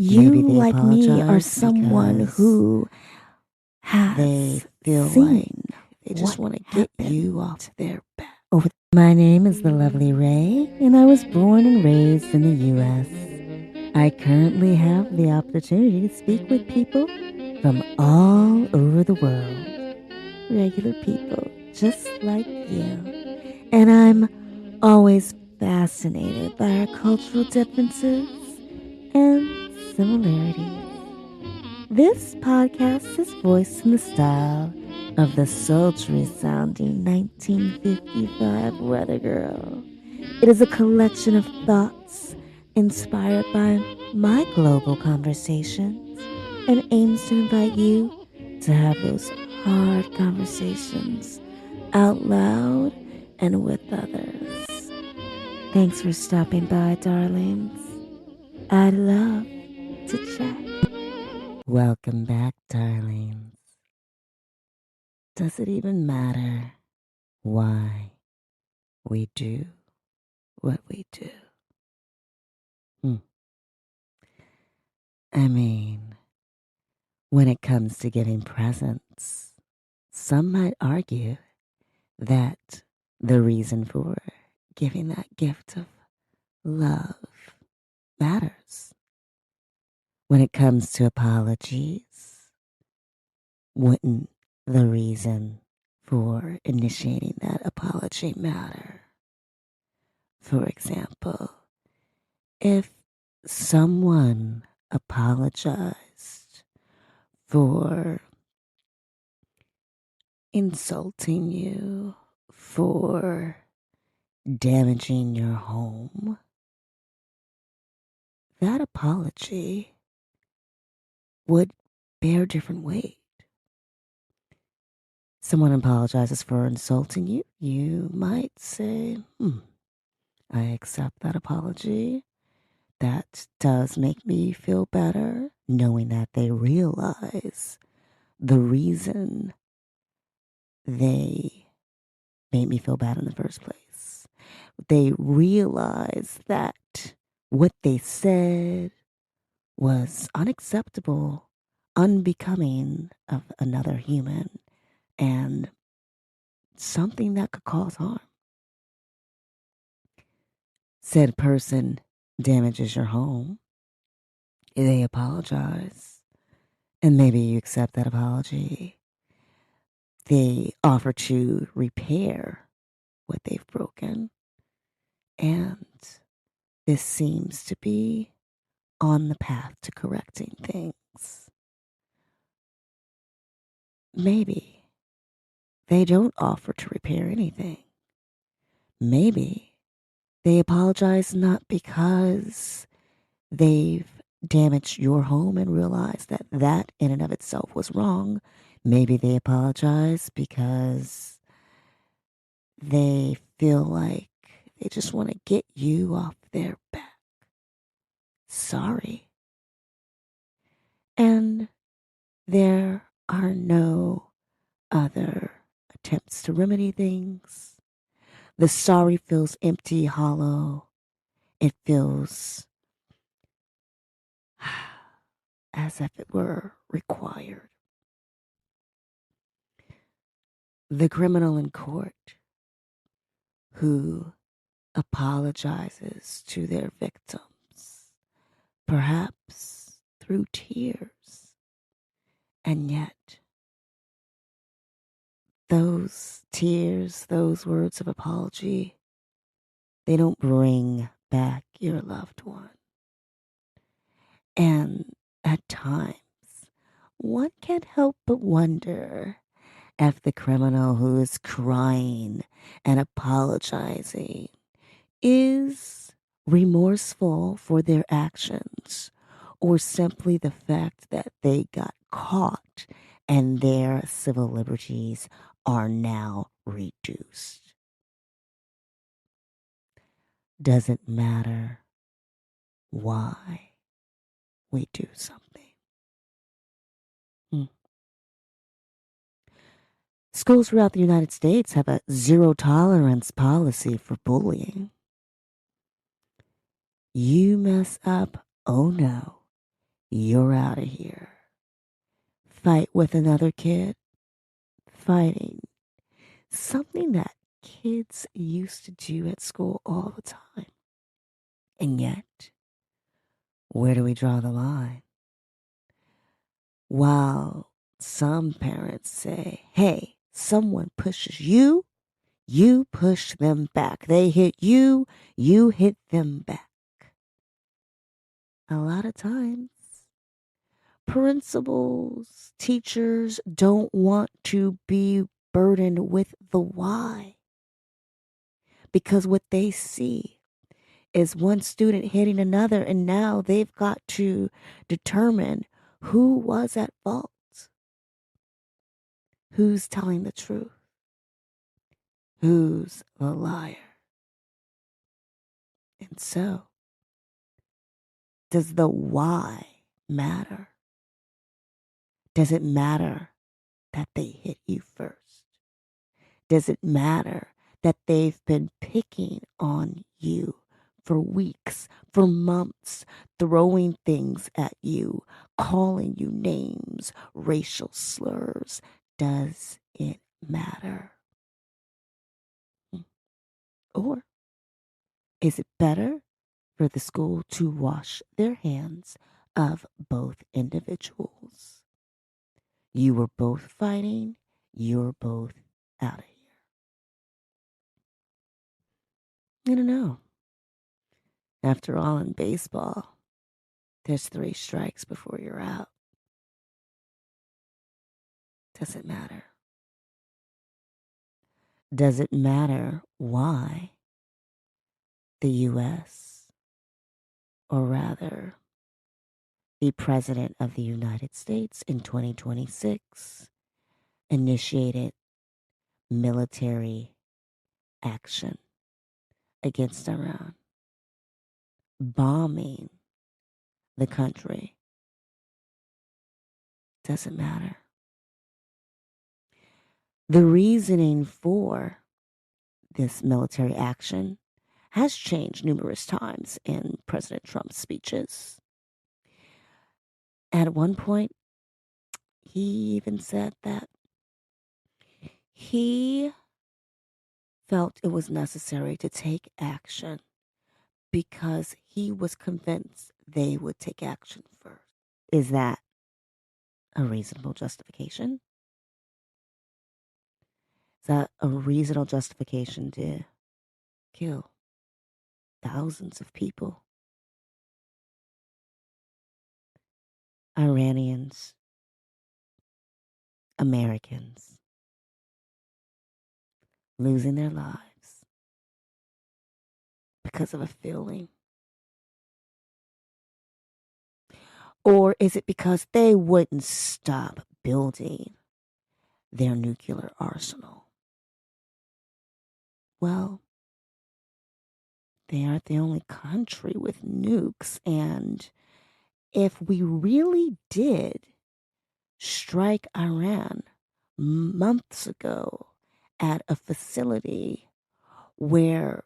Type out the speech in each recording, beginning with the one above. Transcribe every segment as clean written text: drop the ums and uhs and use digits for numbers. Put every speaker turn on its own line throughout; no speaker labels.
You,
they
like me, are
apologize
someone
because
who has
they feel
seen
like they
what
just want to get
happened
you off their back.
My name is the Lovely Ray, and I was born and raised in the U.S. I currently have the opportunity to speak with people from all over the world. Regular people, just like you. And I'm always fascinated by our cultural differences and similarities. This podcast is voiced in the style of the sultry sounding 1955 weather girl. It is a collection of thoughts inspired by my global conversations and aims to invite you to have those hard conversations out loud and with others. Thanks for stopping by, darlings. I'd love to chat. Welcome back, darlings. Does it even matter why we do what we do? I mean, when it comes to giving presents, some might argue that the reason for giving that gift of love matters. When it comes to apologies, wouldn't the reason for initiating that apology matter? For example, if someone apologized for insulting you, for damaging your home, that apology would bear different weight. Someone apologizes for insulting you, you might say, I accept that apology. That does make me feel better, knowing that they realize the reason they made me feel bad in the first place. They realize that what they said was unacceptable, unbecoming of another human, and something that could cause harm. Said person damages your home. They apologize, and maybe you accept that apology. They offer to repair what they've broken, and this seems to be on the path to correcting things. Maybe they don't offer to repair anything. Maybe they apologize not because they've damaged your home and realize that that in and of itself was wrong. Maybe they apologize because they feel like they just want to get you off their back. Sorry. And there are no other attempts to remedy things. The sorry feels empty, hollow. It feels as if it were required. The criminal in court who apologizes to their victims, perhaps through tears, and yet those tears, those words of apology, they don't bring back your loved one. And at times, one can't help but wonder if the criminal who is crying and apologizing is remorseful for their actions or simply the fact that they got caught and their civil liberties are now reduced. Doesn't matter why we do something. Schools throughout the United States have a zero tolerance policy for bullying. You mess up, oh no, you're out of here. Fight with another kid, fighting. Something that kids used to do at school all the time. And yet, where do we draw the line? While some parents say, hey, someone pushes you, you push them back. They hit you, you hit them back. A lot of times, principals, teachers don't want to be burdened with the why. Because what they see is one student hitting another, and now they've got to determine who was at fault, who's telling the truth, who's the liar. And so, does the why matter? Does it matter that they hit you first? Does it matter that they've been picking on you for weeks, for months, throwing things at you, calling you names, racial slurs? Does it matter? Or is it better for the school to wash their hands of both individuals? You were both fighting, you're both out of here. I don't know. After all, in baseball, there's 3 strikes before you're out. Does it matter? Does it matter why the U.S., or rather, the President of the United States in 2026 initiated military action against Iran, bombing the country? Does it matter? The reasoning for this military action has changed numerous times in President Trump's speeches. At one point, he even said that he felt it was necessary to take action because he was convinced they would take action first. Is that a reasonable justification? Is that a reasonable justification to kill thousands of people? Iranians, Americans, losing their lives because of a feeling? Or is it because they wouldn't stop building their nuclear arsenal? Well, they aren't the only country with nukes. And if we really did strike Iran months ago at a facility where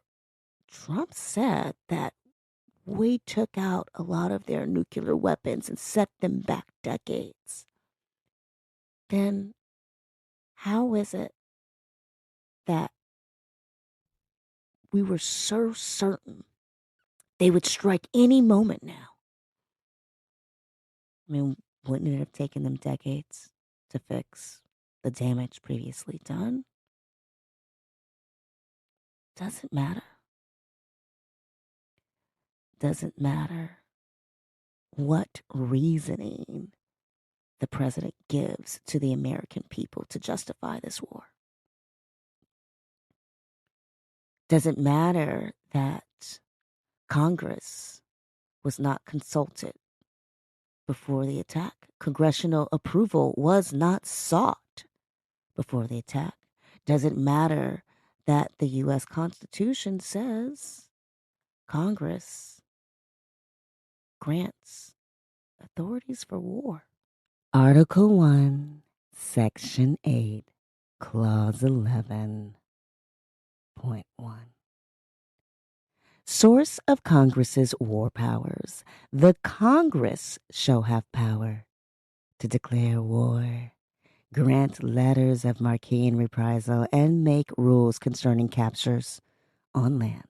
Trump said that we took out a lot of their nuclear weapons and set them back decades, then how is it that we were so certain they would strike any moment now? I mean, wouldn't it have taken them decades to fix the damage previously done? Doesn't matter. Doesn't matter what reasoning the president gives to the American people to justify this war. Doesn't matter that Congress was not consulted before the attack. Congressional approval was not sought before the attack. Doesn't matter that the U.S. Constitution says Congress grants authorities for war. Article 1, Section 8, Clause 11.1. Source of Congress's war powers. The Congress shall have power to declare war, grant letters of marque and reprisal, and make rules concerning captures on land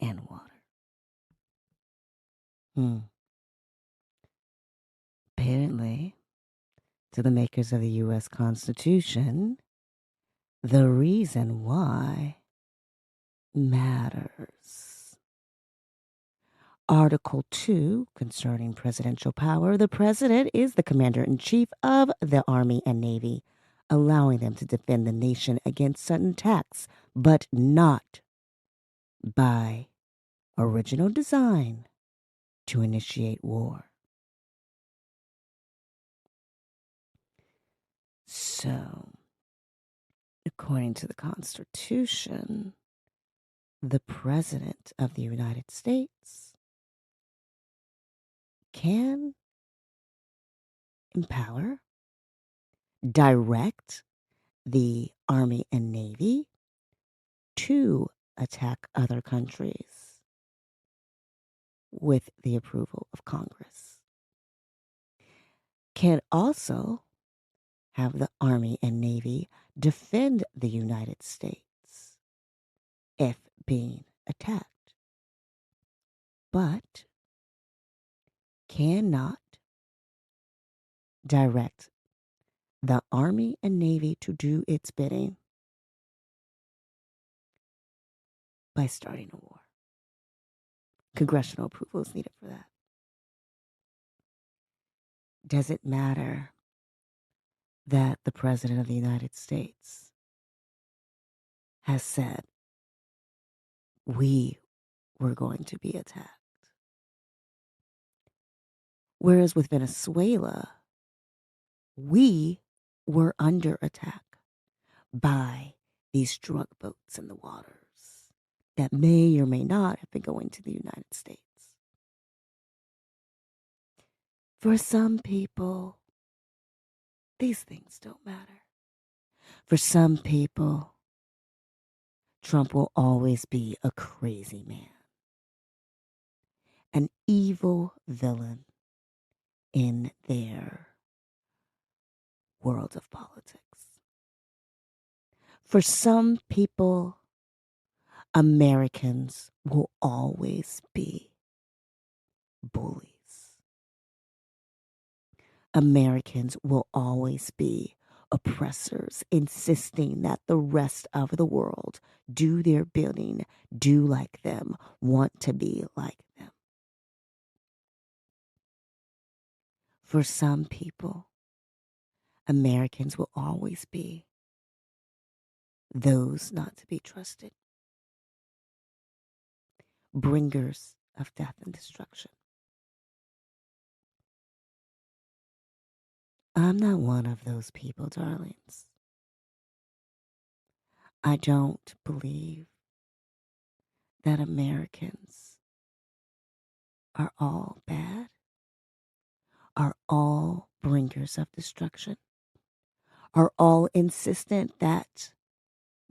and water. Apparently, to the makers of the U.S. Constitution, the reason why matters. Article 2 concerning presidential power. The president is the commander in chief of the Army and Navy, allowing them to defend the nation against sudden attacks, but not by original design to initiate war. So, according to the Constitution, the President of the United States can empower, direct the Army and Navy to attack other countries with the approval of Congress. Can also have the Army and Navy defend the United States if being attacked, but cannot direct the Army and Navy to do its bidding by starting a war. Congressional approval is needed for that. Does it matter that the President of the United States has said we were going to be attacked? Whereas with Venezuela, we were under attack by these drug boats in the waters that may or may not have been going to the United States. For some people, these things don't matter. For some people, Trump will always be a crazy man, an evil villain in their world of politics. For some people, Americans will always be bullies. Americans will always be oppressors, insisting that the rest of the world do their bidding, do like them, want to be like them. For some people, Americans will always be those not to be trusted, bringers of death and destruction. I'm not one of those people, darlings. I don't believe that Americans are all bad, are all bringers of destruction, are all insistent that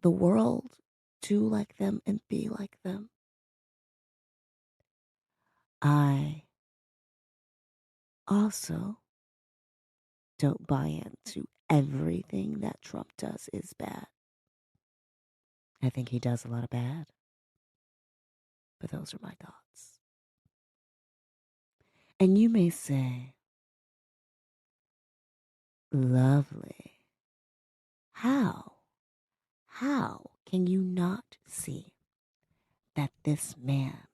the world do like them and be like them. I also don't buy into everything that Trump does is bad. I think he does a lot of bad, but those are my thoughts. And you may say, Lovely, how can you not see that this man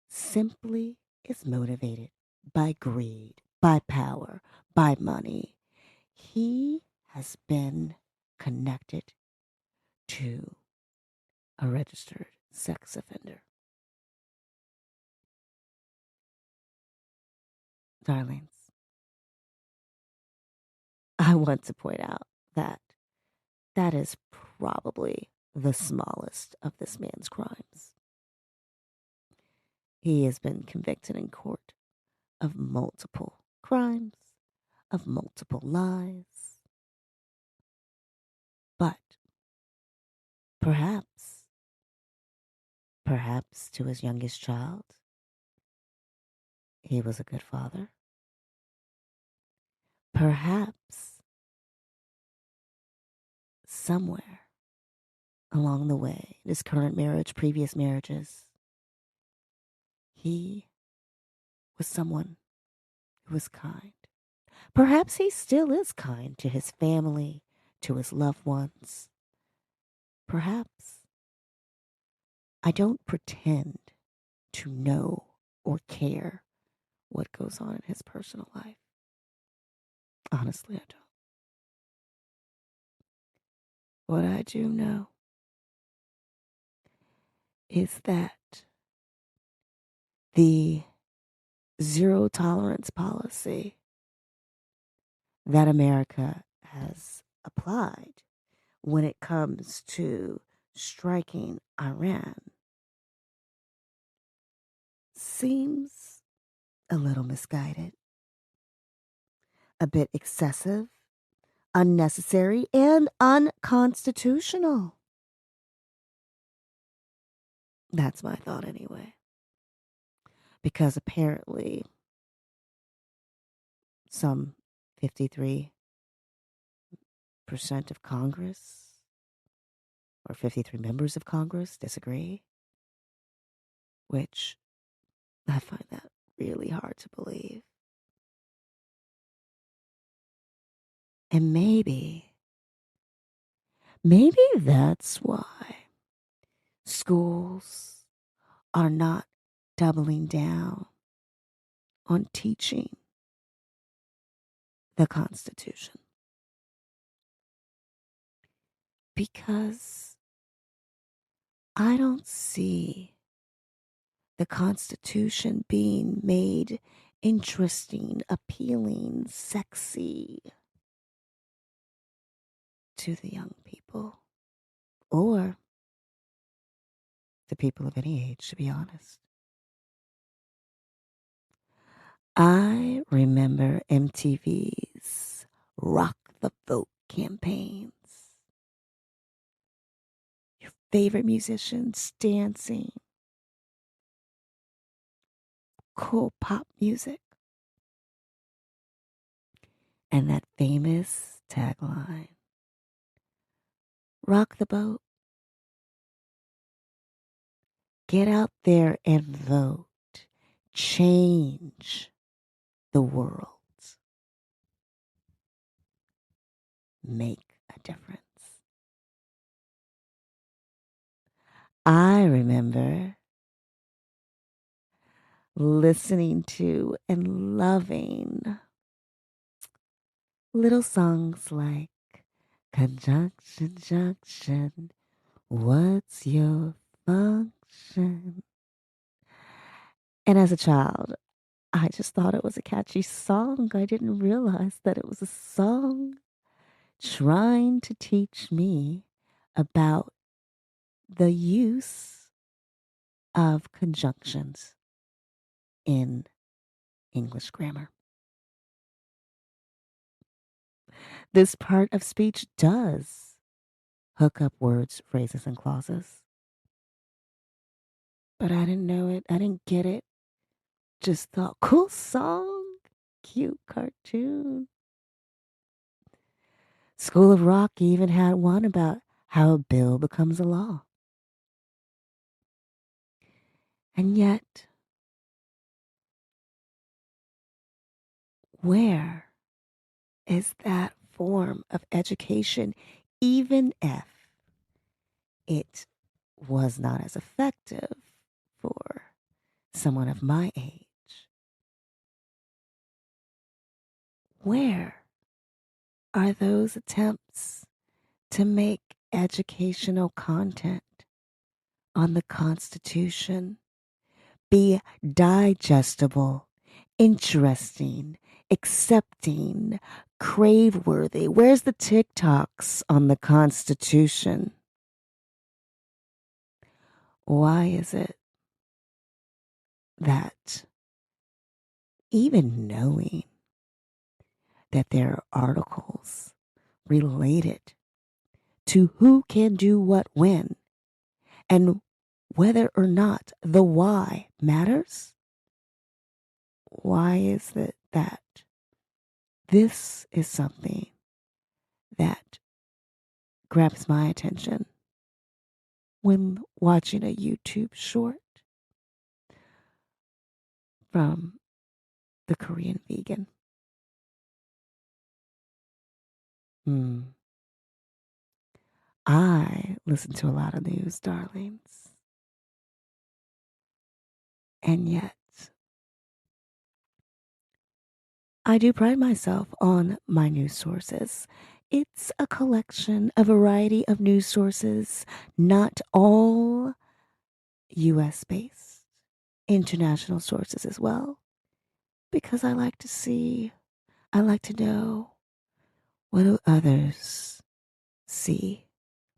simply is motivated by greed, by power, by money? He has been connected to a registered sex offender. Darlings, I want to point out that that is probably the smallest of this man's crimes. He has been convicted in court of multiple crimes, of multiple lies. But perhaps Perhaps to his youngest child, he was a good father. Perhaps somewhere along the way, his current marriage, previous marriages, he was someone who was kind. Perhaps he still is kind to his family, to his loved ones. Perhaps. I don't pretend to know or care what goes on in his personal life. Honestly, I don't. What I do know is that the zero tolerance policy that America has applied when it comes to striking Iran seems a little misguided, a bit excessive, unnecessary, and unconstitutional. That's my thought anyway. Because apparently some 53% of Congress or 53 members of Congress disagree, which I find that really hard to believe. And maybe that's why schools are not doubling down on teaching the Constitution. Because I don't see the Constitution being made interesting, appealing, sexy to the young people or the people of any age, to be honest. I remember MTV's Rock the Vote campaigns. Your favorite musicians dancing, cool pop music, and that famous tagline, rock the boat, get out there and vote, change the world, make a difference. I remember listening to and loving little songs like Conjunction Junction, what's your function? And as a child, I just thought it was a catchy song. I didn't realize that it was a song trying to teach me about the use of conjunctions in English grammar. This part of speech does hook up words, phrases, and clauses. But I didn't know it. I didn't get it. Just thought, cool song, cute cartoon. School of Rock even had one about how a bill becomes a law. And yet, where is that form of education, even if it was not as effective for someone of my age? Where are those attempts to make educational content on the Constitution be digestible, interesting, accepting, crave-worthy? Where's the TikToks on the Constitution? Why is it that even knowing that there are articles related to who can do what when, and whether or not the why matters? Why is it that this is something that grabs my attention when watching a YouTube short from the Korean vegan? I listen to a lot of news, darlings. And yet, I do pride myself on my news sources. It's a collection, a variety of news sources, not all US based, international sources as well, because I like to see, I like to know what do others see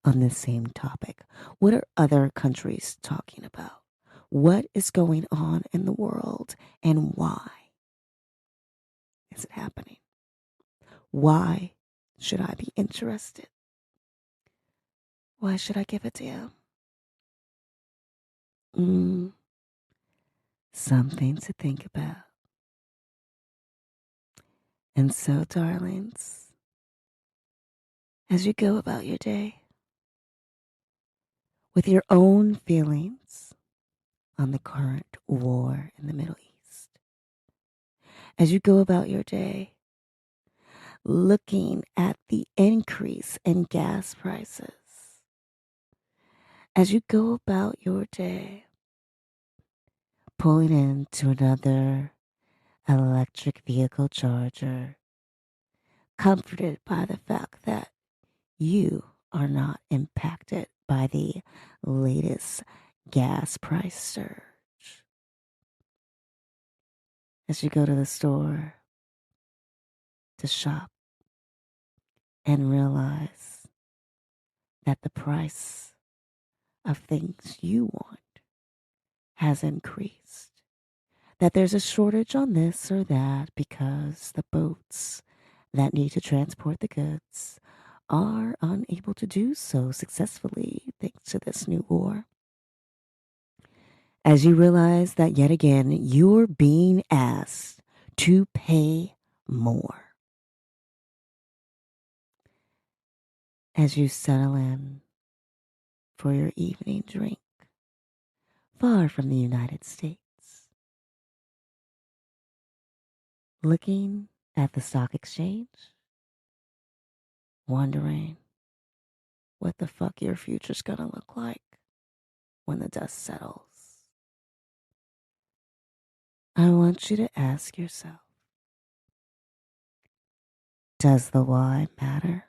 on this same topic. What are other countries talking about? What is going on in the world and why is it happening? Why should I be interested? Why should I give a damn? Something to think about. And so, darlings, as you go about your day with your own feelings on the current war in the Middle East, as you go about your day looking at the increase in gas prices, as you go about your day pulling into another electric vehicle charger, comforted by the fact that you are not impacted by the latest gas price surge. As you go to the store to shop and realize that the price of things you want has increased, that there's a shortage on this or that because the boats that need to transport the goods are unable to do so successfully thanks to this new war. As you realize that yet again, you're being asked to pay more. As you settle in for your evening drink, far from the United States, looking at the stock exchange, wondering what the fuck your future's gonna look like when the dust settles. I want you to ask yourself, does the why matter?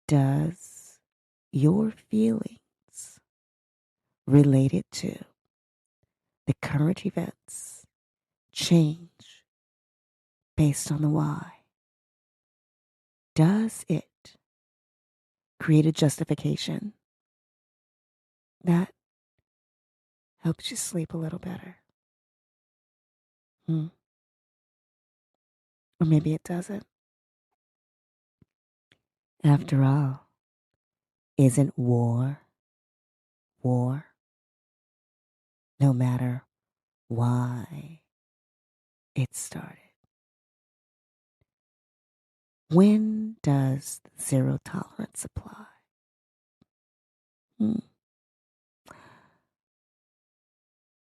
Does your feelings related to the current events change based on the why? Does it create a justification that helps you sleep a little better? Or maybe it doesn't. After all, isn't war war? No matter why it started. When does zero tolerance apply?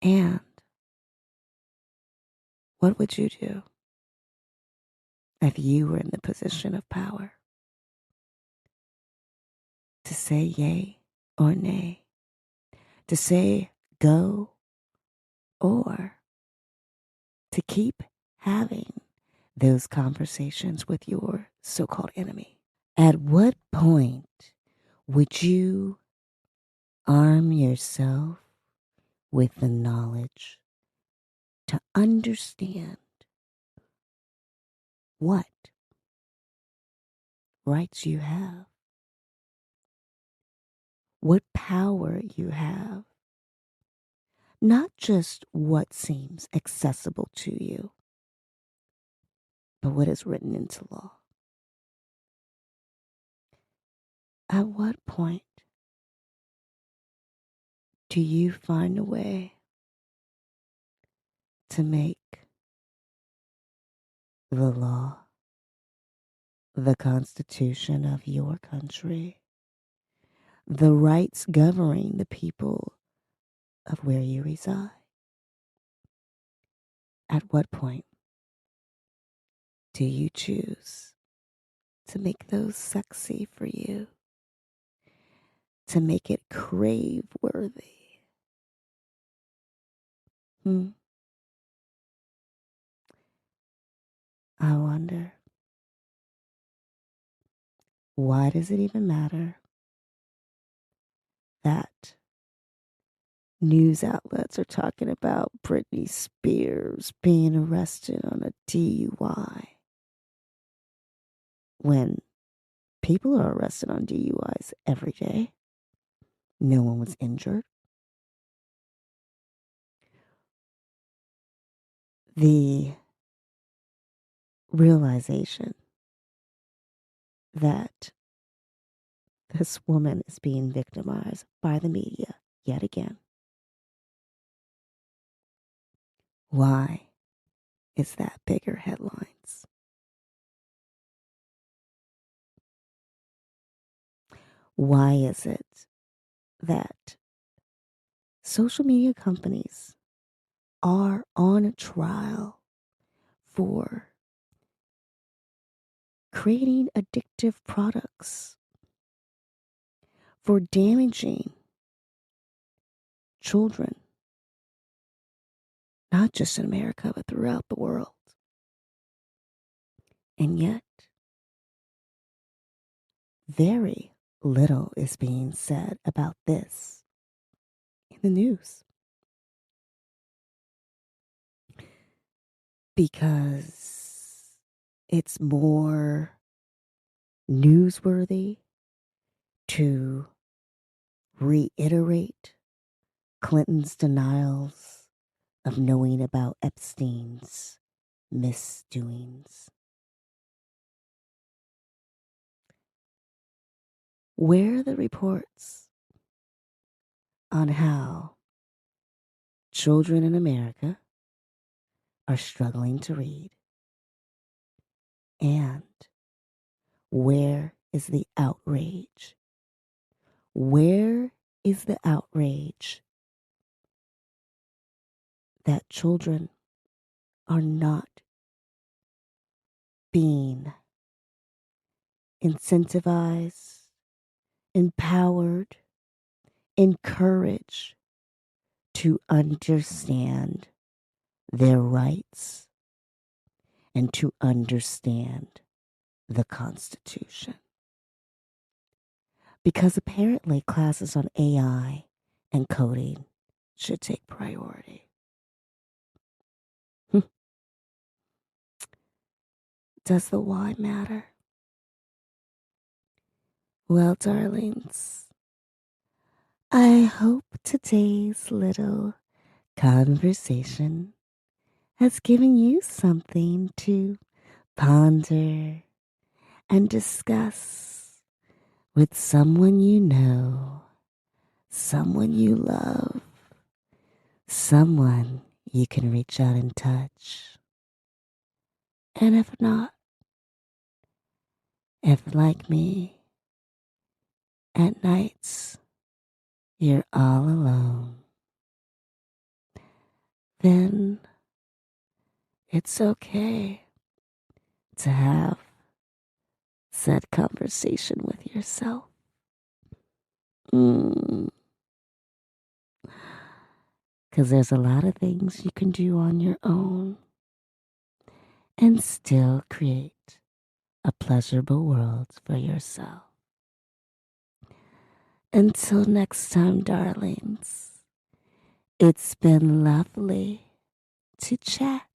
And what would you do if you were in the position of power to say yay or nay, to say go or to keep having those conversations with your so-called enemy? At what point would you arm yourself with the knowledge to understand what rights you have, what power you have, not just what seems accessible to you, but what is written into law? At what point do you find a way to make the law, the constitution of your country, the rights governing the people of where you reside? At what point do you choose to make those sexy for you, to make it crave worthy? I wonder, why does it even matter that news outlets are talking about Britney Spears being arrested on a DUI when people are arrested on DUIs every day? No one was injured. The realization that this woman is being victimized by the media yet again. Why is that bigger headlines? Why is it that social media companies are on trial for creating addictive products, for damaging children, not just in America, but throughout the world? And yet, very little is being said about this in the news. Because it's more newsworthy to reiterate Clinton's denials of knowing about Epstein's misdoings. Where are the reports on how children in America are struggling to read? And where is the outrage? Where is the outrage that children are not being incentivized, empowered, encouraged to understand their rights and to understand the Constitution? Because apparently classes on AI and coding should take priority. Does the why matter? Well, darlings, I hope today's little conversation has given you something to ponder and discuss with someone you know, someone you love, someone you can reach out and touch. And if not, if like me, at nights you're all alone, then it's okay to have said conversation with yourself. Because there's a lot of things you can do on your own and still create a pleasurable world for yourself. Until next time, darlings, it's been lovely to chat.